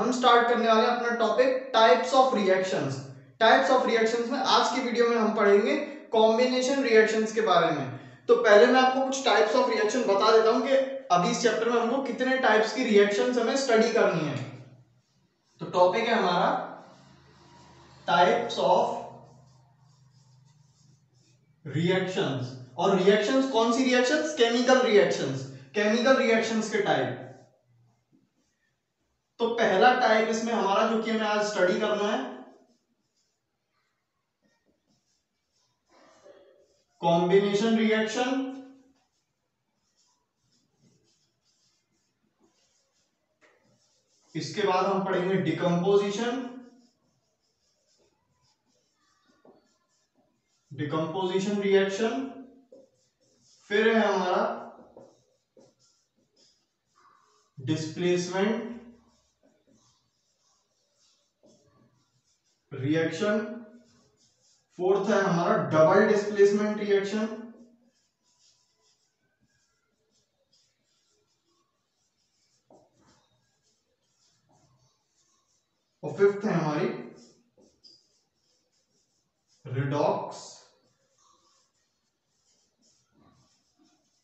हम स्टार्ट करने वाले हैं अपना topic types of reactions. Types of reactions में आज की वीडियो में हम पढ़ेंगे कॉम्बिनेशन रिएक्शंस के बारे में। तो पहले मैं आपको कुछ टाइप्स ऑफ रिएक्शन बता देता हूं कि अभी इस चैप्टर में हमको कितने टाइप्स की रिएक्शंस हमें स्टडी करनी है। तो टॉपिक है हमारा टाइप्स ऑफ रिएक्शंस। और रिएक्शंस कौन सी reactions? Chemical reactions. Chemical reactions के टाइप। तो पहला टाइप इसमें हमारा जो कि हमें आज स्टडी करना है, कॉम्बिनेशन रिएक्शन। इसके बाद हम पढ़ेंगे डिकम्पोजिशन। Decomposition reaction. फिर है हमारा डिस्प्लेसमेंट रिएक्शन। फोर्थ है हमारा डबल डिस्प्लेसमेंट रिएक्शन। और फिफ्थ है हमारी रिडॉक्स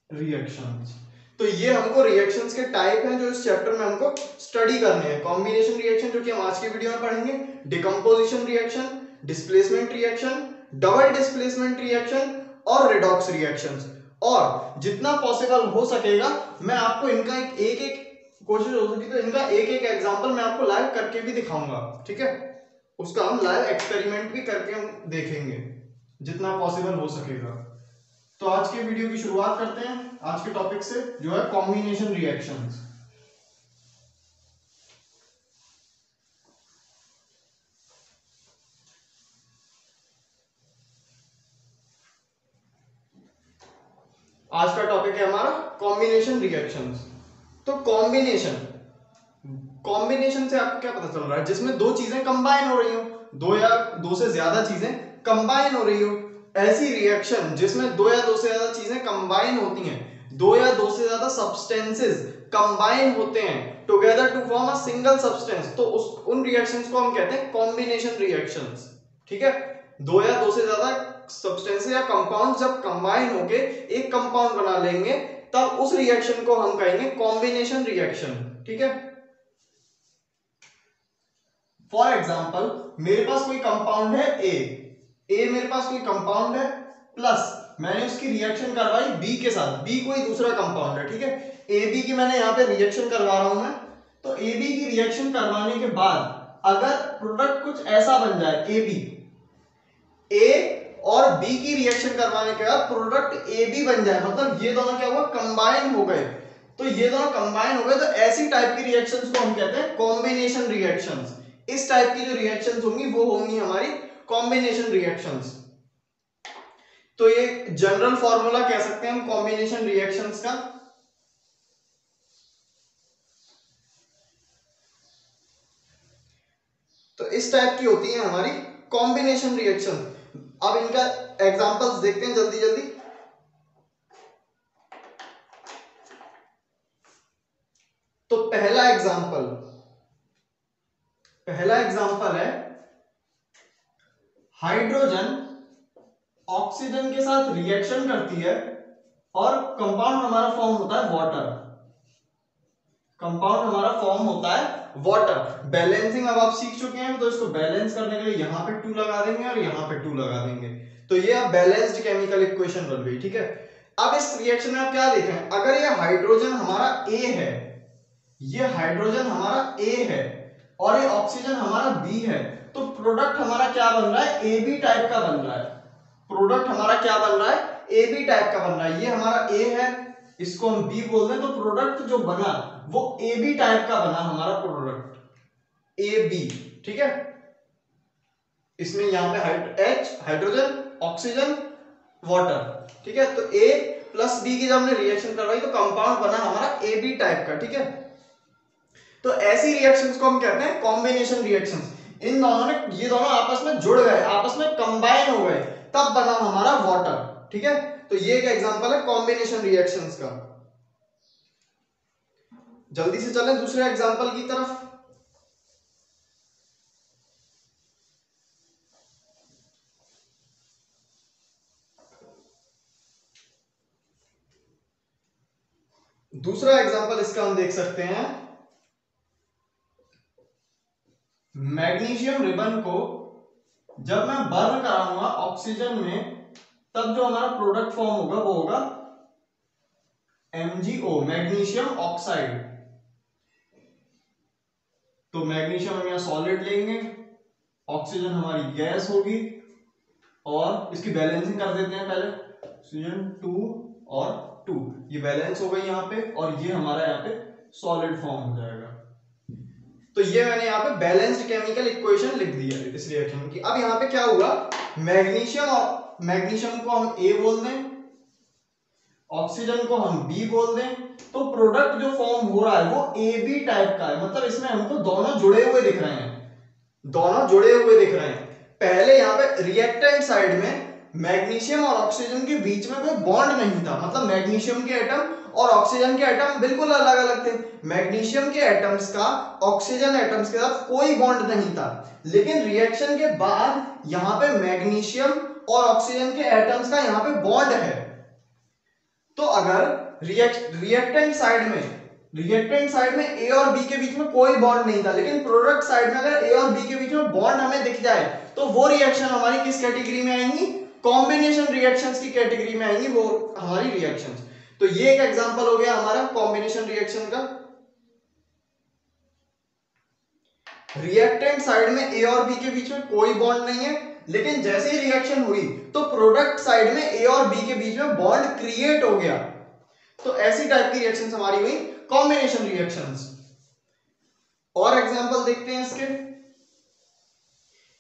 रिएक्शंस। तो ये हमको रिएक्शंस के टाइप हैं जो इस चैप्टर में हमको स्टडी करने हैं। कॉम्बिनेशन रिएक्शन जो कि हम आज की वीडियो में पढ़ेंगे, decomposition reaction, displacement reaction, double displacement reaction और रिडॉक्स रिएक्शंस। और जितना पॉसिबल हो सकेगा मैं आपको इनका एक एक कोशिश हो सकी तो इनका एक एक एग्जांपल मैं आपको लाइव करके भी दिखाऊंगा, ठीक है। उसका हम लाइव एक्सपेरिमेंट भी करके हम देखेंगे जितना पॉसिबल हो सकेगा। तो आज के वीडियो की शुरुआत करते हैं आज के टॉपिक से जो है कॉम्बिनेशन रिएक्शंस। आज का टॉपिक है हमारा कॉम्बिनेशन रिएक्शंस। तो कॉम्बिनेशन से आपको क्या पता चल रहा है? जिसमें दो चीजें कंबाइन हो रही हो, दो या दो से ज्यादा चीजें कंबाइन हो रही हो। ऐसी रिएक्शन जिसमें दो या दो से ज्यादा चीजें कंबाइन होती हैं, दो या दो से ज्यादा सब्सटेंसेस कंबाइन होते हैं together to form a single substance, तो उन रिएक्शंस को हम कहते हैं कॉम्बिनेशन रिएक्शंस, ठीक है। दो या दो से ज्यादा सब्सटेंसेस या कंपाउंड जब कंबाइन होके एक कंपाउंड बना लेंगे तब उस रिएक्शन को हम कहेंगे कॉम्बिनेशन रिएक्शन, ठीक है। फॉर एग्जाम्पल मेरे पास कोई कंपाउंड है ए मेरे पास कोई कंपाउंड है, प्लस मैंने उसकी रिएक्शन करवाई बी के साथ। बी कोई दूसरा कंपाउंड है, ठीक है। ए बी की मैंने यहां पे रिएक्शन करवा रहा हूं मैं। तो ए बी की रिएक्शन करवाने के बाद अगर प्रोडक्ट कुछ ऐसा बन जाए, ए और बी की रिएक्शन करवाने के बाद प्रोडक्ट ए बी बन जाए, मतलब ये दोनों क्या हुआ? कंबाइन हो गए। तो ये दोनों कंबाइन हो गए तो ऐसी टाइप की रिएक्शंस को हम कहते हैं कॉम्बिनेशन रिएक्शंस। इस टाइप की जो रिएक्शंस होंगी वो होंगी हमारी कॉम्बिनेशन रिएक्शंस। तो ये जनरल फॉर्मूला कह सकते हैं हम कॉम्बिनेशन रिएक्शंस का। तो इस टाइप की होती है हमारी कॉम्बिनेशन रिएक्शन। अब इनका एग्जांपल्स देखते हैं जल्दी जल्दी। तो पहला एग्जांपल है हाइड्रोजन ऑक्सीजन के साथ रिएक्शन करती है और कंपाउंड हमारा फॉर्म होता है वाटर। कंपाउंड हमारा फॉर्म होता है वाटर। बैलेंसिंग अब आप सीख चुके हैं, तो इसको बैलेंस करने के लिए यहां पे 2 लगा देंगे और यहां पे 2 लगा देंगे। तो ये अब बैलेंस्ड केमिकल इक्वेशन बन गई, ठीक है। अब इस रिएक्शन में आप क्या देखें, अगर ये हाइड्रोजन हमारा ए है, ये हाइड्रोजन हमारा ए है और ये ऑक्सीजन हमारा बी है, तो प्रोडक्ट हमारा क्या बन रहा है? ए बी टाइप का बन रहा है। प्रोडक्ट हमारा क्या बन रहा है? ए बी टाइप का बन रहा है। ये हमारा ए है, इसको हम बी बोल दें, तो प्रोडक्ट जो बना वो ए बी टाइप का बना हमारा प्रोडक्ट, ए बी, ठीक है। इसमें यहां पे H हाइड्रोजन, ऑक्सीजन, वाटर, ठीक है। तो A प्लस बी की जब हमने रिएक्शन करवाई तो कंपाउंड बना हमारा ए बी टाइप का, ठीक है। तो ऐसी रिएक्शंस को हम कहते हैं कॉम्बिनेशन रिएक्शंस। इन दोनों ने, ये दोनों आपस में जुड़ गए, आपस में कंबाइन हो गए, तब बना हमारा वाटर, ठीक है। तो ये एक एग्जांपल है कॉम्बिनेशन रिएक्शंस का। जल्दी से चलें दूसरे एग्जांपल की तरफ। दूसरा एग्जांपल इसका हम देख सकते हैं, मैग्नीशियम रिबन को जब मैं बर्न कराऊंगा ऑक्सीजन में, तब जो हमारा प्रोडक्ट फॉर्म होगा वो होगा MgO, मैग्नीशियम ऑक्साइड। तो मैग्नीशियम हम यहां सॉलिड लेंगे, ऑक्सीजन हमारी गैस होगी, और इसकी बैलेंसिंग कर देते हैं पहले, ऑक्सीजन 2 और 2, ये बैलेंस हो गई यहाँ पे, और ये हमारा यहाँ पे सॉलिड फॉर्म हो जाएगा। तो ये मैंने यहाँ पे बैलेंस्ड केमिकल इक्वेशन लिख दिया इस रिएक्शन की। अब यहाँ पे क्या हुआ, मैग्नीशियम और मैग्नीशियम को हम A बोल दें, ऑक्सीजन को हम B बोल दें, तो प्रोडक्ट जो फॉर्म हो रहा है वो AB टाइप का है, मतलब इसमें हमको दोनों जुड़े हुए दिख रहे हैं, दोनों जुड़े हुए दिख रहे हैं। पहले यहाँ पे रिएक्टेंट साइड में मैग्नीशियम और ऑक्सीजन के बीच में कोई बॉन्ड नहीं था, मतलब मैग्नीशियम के एटम और ऑक्सीजन के एटम बिल्कुल अलग अलग थे। मैग्नीशियम के एटम्स का ऑक्सीजन एटम्स के साथ कोई बॉन्ड नहीं था, लेकिन रिएक्शन के बाद यहाँ पे मैग्नीशियम और ऑक्सीजन के एटम्स का यहाँ पे बॉन्ड है। तो अगर रिएक्टेंट साइड में A और B के बीच में कोई बॉन्ड नहीं था, लेकिन प्रोडक्ट साइड में अगर A और B के बीच में बॉन्ड हमें दिख जाए, तो वो रिएक्शन हमारी किस कैटेगरी में आएंगी, कॉम्बिनेशन रिएक्शंस की कैटेगरी में आएंगी वो हमारी रिएक्शंस। तो ये एक एग्जांपल हो गया हमारा कॉम्बिनेशन रिएक्शन का। रिएक्टेंट साइड में A और B के बीच में कोई बॉन्ड नहीं है, लेकिन जैसे ही रिएक्शन हुई तो प्रोडक्ट साइड में A और B के बीच में बॉन्ड क्रिएट हो गया। तो ऐसी टाइप की रिएक्शंस हमारी हुई कॉम्बिनेशन रिएक्शंस। और एग्जांपल देखते हैं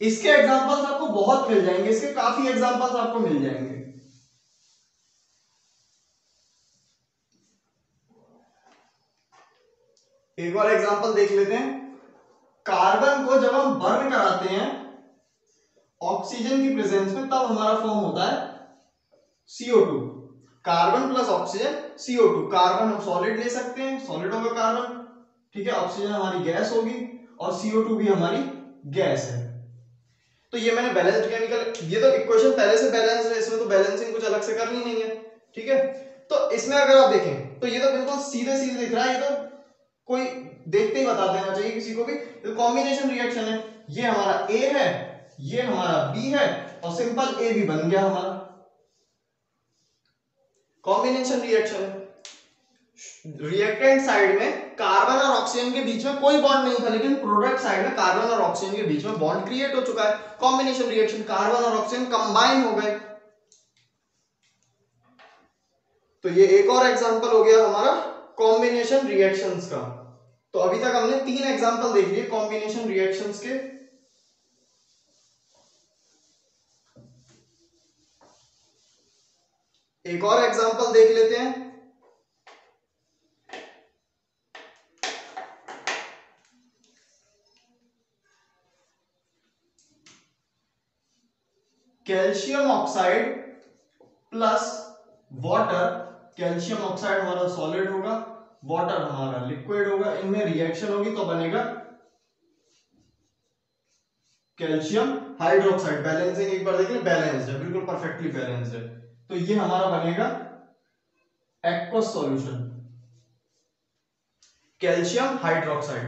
इसके एग्जांपल्स आपको बहुत मिल जाएंगे, इसके काफी एग्जांपल्स आपको मिल जाएंगे। एक और एग्जांपल देख लेते हैं। कार्बन को जब हम बर्न कराते हैं ऑक्सीजन की प्रेजेंस में, तब हमारा फॉर्म होता है CO2। Carbon plus oxygen CO2। Carbon हम सॉलिड ले सकते हैं, सॉलिड होगा कार्बन, ठीक है, ऑक्सीजन हमारी गैस होगी, और CO2 भी हमारी गैस है। तो ये मैंने बैलेंस्ड केमिकल, ये तो इक्वेशन पहले से बैलेंस्ड है, इसमें तो बैलेंसिंग कुछ अलग से करनी नहीं है, ठीक है। तो इसमें अगर आप देखें तो ये तो बिल्कुल सीधे सीधे दिख रहा है, ये तो कोई देखते ही बता देना चाहिए किसी को भी, तो कॉम्बिनेशन रिएक्शन है। ये हमारा A है, ये हमारा B है, और सिंपल A भी बन गया हमारा, कॉम्बिनेशन रिएक्शन है। रिएक्टेंट साइड में कार्बन और ऑक्सीजन के बीच में कोई बॉन्ड नहीं था, लेकिन प्रोडक्ट साइड में कार्बन और ऑक्सीजन के बीच में बॉन्ड क्रिएट हो चुका है, कॉम्बिनेशन रिएक्शन, कार्बन और ऑक्सीजन कंबाइन हो गए। तो ये एक और एग्जांपल हो गया हमारा कॉम्बिनेशन रिएक्शंस का। तो अभी तक हमने 3 एग्जांपल देख लिए कॉम्बिनेशन रिएक्शंस के। एक और एग्जांपल देख लेते हैं। Calcium oxide plus water, calcium oxide हमारा सॉलिड होगा, वाटर हमारा लिक्विड होगा, इनमें रिएक्शन होगी तो बनेगा कैल्शियम हाइड्रोक्साइड। बैलेंसिंग एक बार देखिए, बैलेंस्ड है, बिल्कुल परफेक्टली बैलेंस्ड है। तो ये हमारा बनेगा एक्वस सॉल्यूशन, कैल्शियम हाइड्रोक्साइड।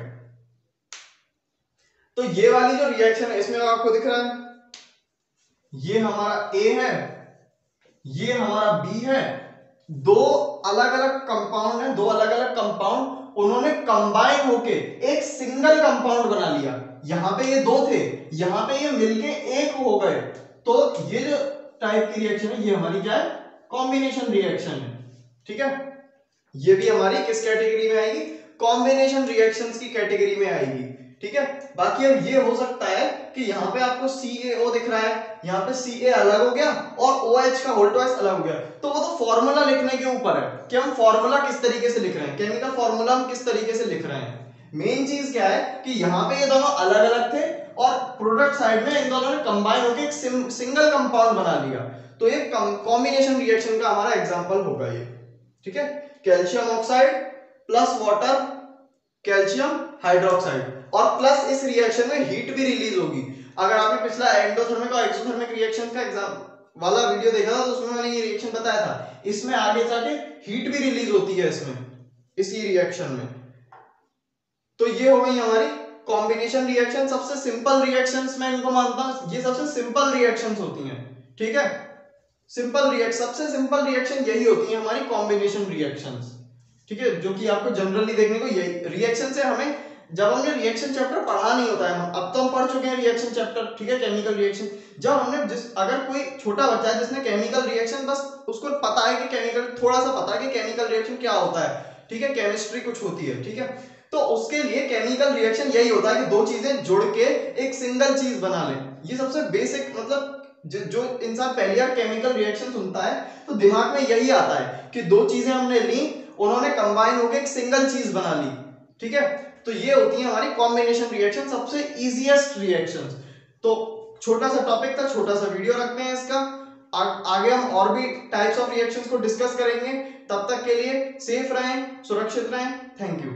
तो ये वाली जो रिएक्शन है इसमें आपको दिख रहा है, ये हमारा A है, ये हमारा B है, दो अलग अलग कंपाउंड है, दो अलग अलग कंपाउंड उन्होंने कंबाइन होके एक सिंगल कंपाउंड बना लिया। यहां पे ये दो थे, यहां पे ये मिलके एक हो गए। तो ये जो टाइप की रिएक्शन है ये हमारी क्या है, कॉम्बिनेशन रिएक्शन है, ठीक है। ये भी हमारी किस कैटेगरी में आएगी, कॉम्बिनेशन रिएक्शंस की कैटेगरी में आएगी, ठीक है। बाकी अब ये हो सकता है कि यहाँ पे आपको CaO दिख रहा है, यहाँ पे Ca अलग हो गया और OH का होल ट्वाइस अलग हो गया, तो वो तो फॉर्मूला लिखने के ऊपर है कि हम फॉर्मूला किस तरीके से लिख रहे हैं, केमिकल फॉर्मूला हम किस तरीके से लिख रहे हैं। मेन चीज क्या है कि यहाँ पे ये दोनों अलग अलग थे और प्रोडक्ट साइड में इन दोनों ने कंबाइन होकर एक सिंगल कंपाउंड बना लिया। तो ये कॉम्बिनेशन रिएक्शन का हमारा एग्जाम्पल होगा ये, ठीक है। Calcium oxide plus water, calcium hydroxide, और प्लस इस रिएक्शन में हीट भी रिलीज होगी। अगर आपने पिछला एंडोथर्मिक और एक्सोथर्मिक रिएक्शन का एग्जाम वाला वीडियो देखा था तो उसमें मैंने ये रिएक्शन बताया था, इसमें आगे जाके हीट भी रिलीज होती है इसमें, इसी रिएक्शन में। तो ये हो गई हमारी कॉम्बिनेशन रिएक्शन। सबसे सिंपल रिएक्शंस मैं इनको मानता हूं, ये सबसे सिंपल रिएक्शंस होती हैं, ठीक है। सबसे सिंपल रिएक्शन यही होती है हमारी कॉम्बिनेशन रिएक्शंस, ठीक है, जो कि आपको जनरली देखने को यही रिएक्शन से हमें, जब हमने रिएक्शन चैप्टर पढ़ा नहीं होता है, अब तो हम पढ़ चुके हैं रिएक्शन चैप्टर, ठीक है, केमिकल रिएक्शन। जब हमने अगर कोई छोटा बच्चा है जिसने केमिकल रिएक्शन, बस उसको पता है कि केमिकल, थोड़ा सा पता है कि केमिकल रिएक्शन क्या होता है, ठीक है, केमिस्ट्री कुछ होती है, ठीक है, तो उसके लिए केमिकल रिएक्शन यही होता है कि दो चीजें जुड़ के एक सिंगल चीज बना ले। ये सबसे बेसिक, मतलब जो इंसान पहली बार केमिकल रिएक्शन सुनता है तो दिमाग में यही आता है कि दो चीजें हमने ली, उन्होंने कंबाइन होकर एक सिंगल चीज बना ली, ठीक है। तो ये होती है हमारी कॉम्बिनेशन रिएक्शन, सबसे इजीएस्ट रिएक्शंस। तो छोटा सा टॉपिक था, छोटा सा वीडियो रखते हैं इसका, आगे हम और भी टाइप्स ऑफ रिएक्शंस को डिस्कस करेंगे। तब तक के लिए सेफ रहें, सुरक्षित रहें। Thank you.